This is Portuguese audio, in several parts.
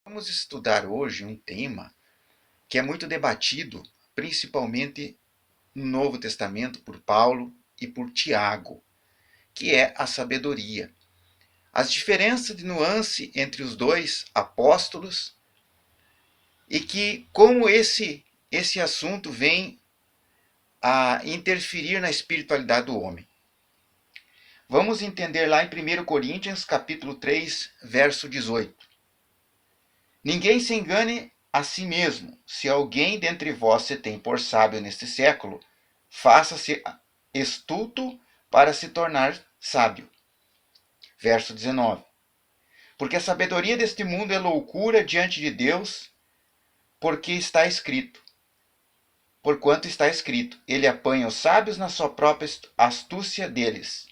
Vamos estudar hoje um tema que é muito debatido, principalmente no Novo Testamento, por Paulo e por Tiago, que é a sabedoria. As diferenças de nuance entre os dois apóstolos e que como esse assunto vem a interferir na espiritualidade do homem. Vamos entender lá em 1 Coríntios, capítulo 3, verso 18. Ninguém se engane a si mesmo. Se alguém dentre vós se tem por sábio neste século, faça-se estulto para se tornar sábio. Verso 19. Porque a sabedoria deste mundo é loucura diante de Deus, porque está escrito. Porquanto está escrito, ele apanha os sábios na sua própria astúcia deles.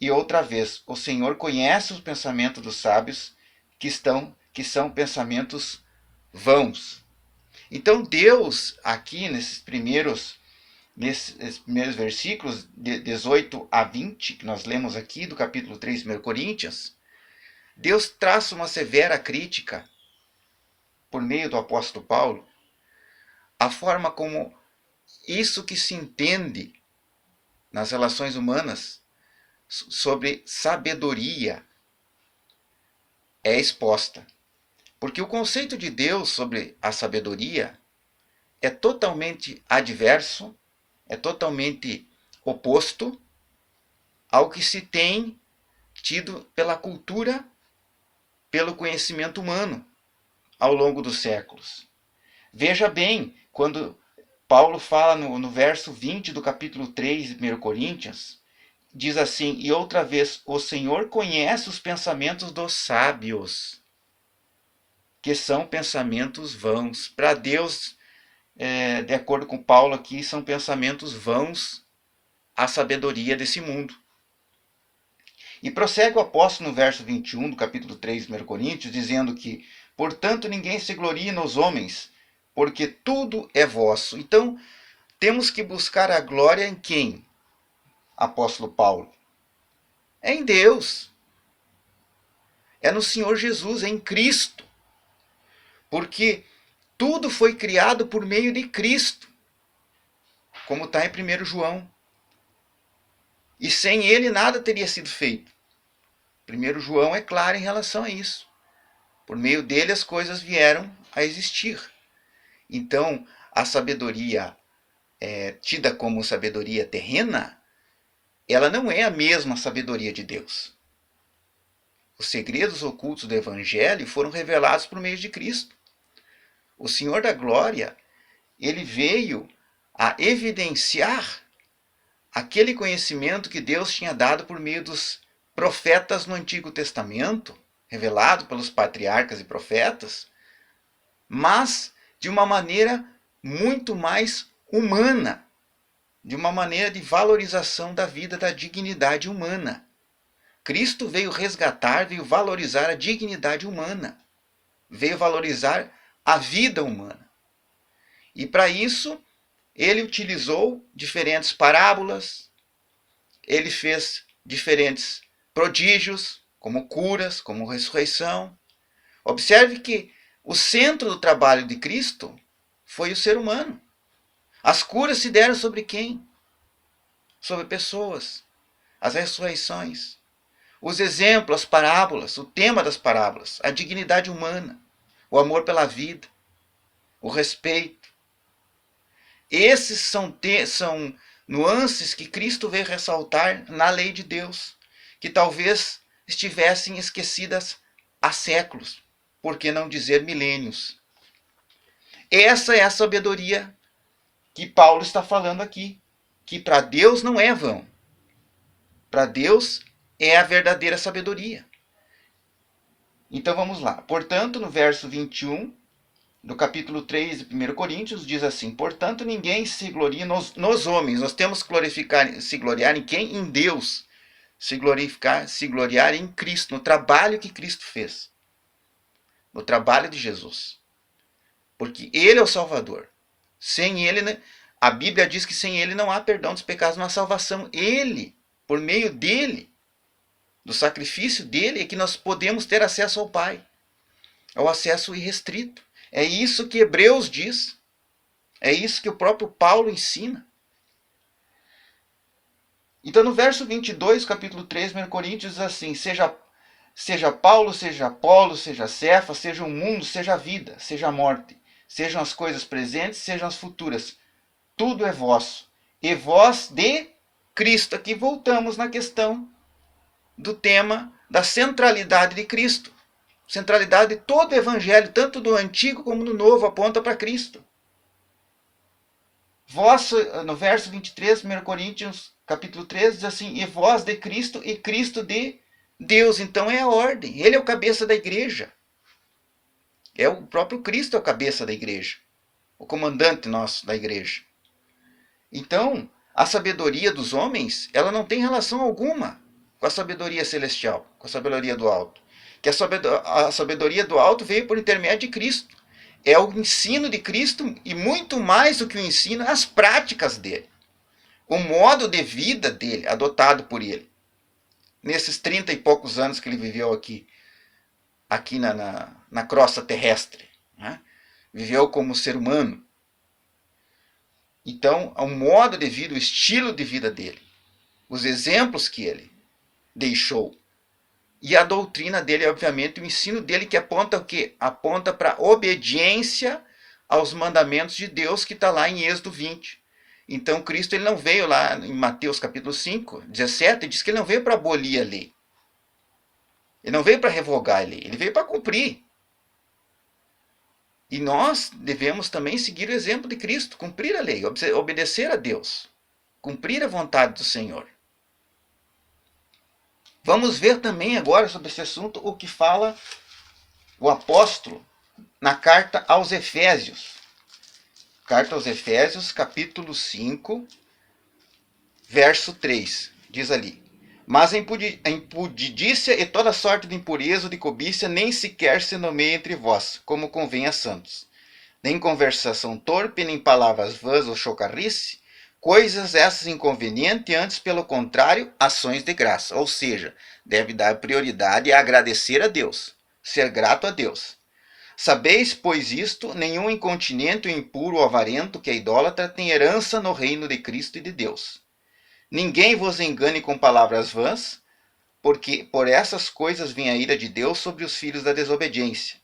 E outra vez, o Senhor conhece os pensamentos dos sábios, que são pensamentos vãos. Então Deus, aqui nesses primeiros versículos, de 18 a 20, que nós lemos aqui do capítulo 3 de 1 Coríntios, Deus traça uma severa crítica, por meio do apóstolo Paulo, a forma como isso que se entende nas relações humanas sobre sabedoria é exposta. Porque o conceito de Deus sobre a sabedoria é totalmente adverso, é totalmente oposto ao que se tem tido pela cultura, pelo conhecimento humano ao longo dos séculos. Veja bem, quando Paulo fala no verso 20 do capítulo 3 de 1 Coríntios, diz assim, e outra vez, o Senhor conhece os pensamentos dos sábios, que são pensamentos vãos. Para Deus, de acordo com Paulo aqui, são pensamentos vãos a sabedoria desse mundo. E prossegue o apóstolo no verso 21 do capítulo 3 de 1 Coríntios, dizendo que, portanto, ninguém se glorie nos homens, porque tudo é vosso. Então, temos que buscar a glória em quem? Apóstolo Paulo. É em Deus. É no Senhor Jesus, é em Cristo. Porque tudo foi criado por meio de Cristo, como está em 1 João. E sem ele nada teria sido feito. 1 João é claro em relação a isso. Por meio dele as coisas vieram a existir. Então, a sabedoria tida como sabedoria terrena, ela não é a mesma sabedoria de Deus. Os segredos ocultos do Evangelho foram revelados por meio de Cristo. O Senhor da Glória, ele veio a evidenciar aquele conhecimento que Deus tinha dado por meio dos profetas no Antigo Testamento, revelado pelos patriarcas e profetas, mas de uma maneira muito mais humana, de uma maneira de valorização da vida, da dignidade humana. Cristo veio resgatar, veio valorizar a dignidade humana, veio valorizar a vida humana. E para isso, ele utilizou diferentes parábolas, ele fez diferentes prodígios, como curas, como ressurreição. Observe que o centro do trabalho de Cristo foi o ser humano. As curas se deram sobre quem? Sobre pessoas. As ressurreições. Os exemplos, as parábolas, o tema das parábolas, a dignidade humana, o amor pela vida, o respeito. Esses são nuances que Cristo veio ressaltar na lei de Deus, que talvez estivessem esquecidas há séculos, por que não dizer milênios. Essa é a sabedoria que Paulo está falando aqui, que para Deus não é vão. Para Deus é a verdadeira sabedoria. Então vamos lá. Portanto, no verso 21 do capítulo 3 de 1 Coríntios, diz assim, portanto, ninguém se gloria nos homens. Nós temos que se gloriar em quem? Em Deus. Se gloriar em Cristo, no trabalho que Cristo fez. No trabalho de Jesus. Porque Ele é o Salvador. Sem Ele, né? A Bíblia diz que sem Ele não há perdão dos pecados, não há salvação. Ele, por meio dEle, do sacrifício dEle, é que nós podemos ter acesso ao Pai. É o acesso irrestrito. É isso que Hebreus diz. É isso que o próprio Paulo ensina. Então, no verso 22, capítulo 3, 1 Coríntios, diz assim: seja Paulo, seja Apolo, seja Cefa, seja o mundo, seja a vida, seja a morte, sejam as coisas presentes, sejam as futuras. Tudo é vosso. E vós de Cristo. Aqui voltamos na questão do tema da centralidade de Cristo. Centralidade de todo o evangelho, tanto do antigo como do novo, aponta para Cristo. Vós, no verso 23, 1 Coríntios, capítulo 3, diz assim: e vós de Cristo e Cristo de Deus. Então é a ordem. Ele é o cabeça da igreja. É o próprio Cristo é o cabeça da igreja. O comandante nosso da igreja. Então, a sabedoria dos homens, ela não tem relação alguma com a sabedoria celestial, com a sabedoria do alto. Que a sabedoria do alto veio por intermédio de Cristo. É o ensino de Cristo e muito mais do que o ensino, as práticas dele. O modo de vida dele, adotado por ele. Nesses 30 e poucos anos que ele viveu aqui na crosta terrestre. Né? Viveu como ser humano. Então, o modo de vida, o estilo de vida dele. Os exemplos que ele deixou. E a doutrina dele, obviamente, o ensino dele que aponta o quê? Aponta para a obediência aos mandamentos de Deus que está lá em Êxodo 20. Então Cristo ele não veio lá em Mateus capítulo 5, 17, diz que ele não veio para abolir a lei. Ele não veio para revogar a lei, ele veio para cumprir. E nós devemos também seguir o exemplo de Cristo, cumprir a lei, obedecer a Deus, cumprir a vontade do Senhor. Vamos ver também agora sobre esse assunto o que fala o apóstolo na carta aos Efésios. Carta aos Efésios, capítulo 5, verso 3. Diz ali: mas a impudicícia e toda sorte de impureza ou de cobiça nem sequer se nomeia entre vós, como convém a santos. Nem conversação torpe, nem palavras vãs ou chocarrice, coisas essas inconvenientes, antes, pelo contrário, ações de graça. Ou seja, deve dar prioridade a agradecer a Deus, ser grato a Deus. Sabeis, pois isto, nenhum incontinente, impuro ou avarento, que é idólatra, tem herança no reino de Cristo e de Deus. Ninguém vos engane com palavras vãs, porque por essas coisas vem a ira de Deus sobre os filhos da desobediência.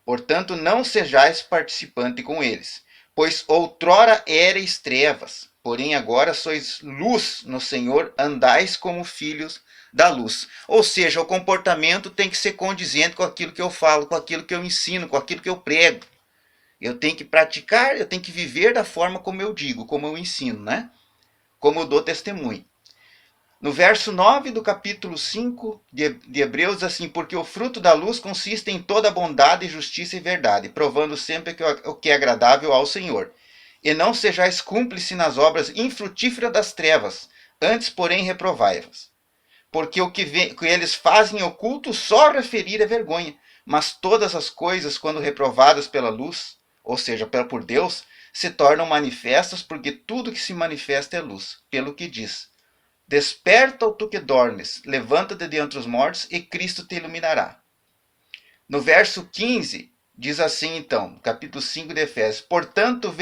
Portanto, não sejais participante com eles, pois outrora éreis trevas, porém agora sois luz no Senhor, andais como filhos da luz. Ou seja, o comportamento tem que ser condizente com aquilo que eu falo, com aquilo que eu ensino, com aquilo que eu prego. Eu tenho que praticar, eu tenho que viver da forma como eu digo, como eu ensino, né? Como eu dou testemunho. No verso 9 do capítulo 5 de Hebreus, diz assim: porque o fruto da luz consiste em toda bondade, justiça e verdade, provando sempre o que é agradável ao Senhor. E não sejais cúmplice nas obras infrutíferas das trevas, antes, porém, reprovai-vos. Porque o que eles fazem em oculto só referir é vergonha, mas todas as coisas, quando reprovadas pela luz, ou seja, por Deus, se tornam manifestas, porque tudo que se manifesta é luz, pelo que diz: desperta, ó tu que dormes, levanta-te de entre os mortos, e Cristo te iluminará. No verso 15, diz assim então, capítulo 5 de Efésios: portanto,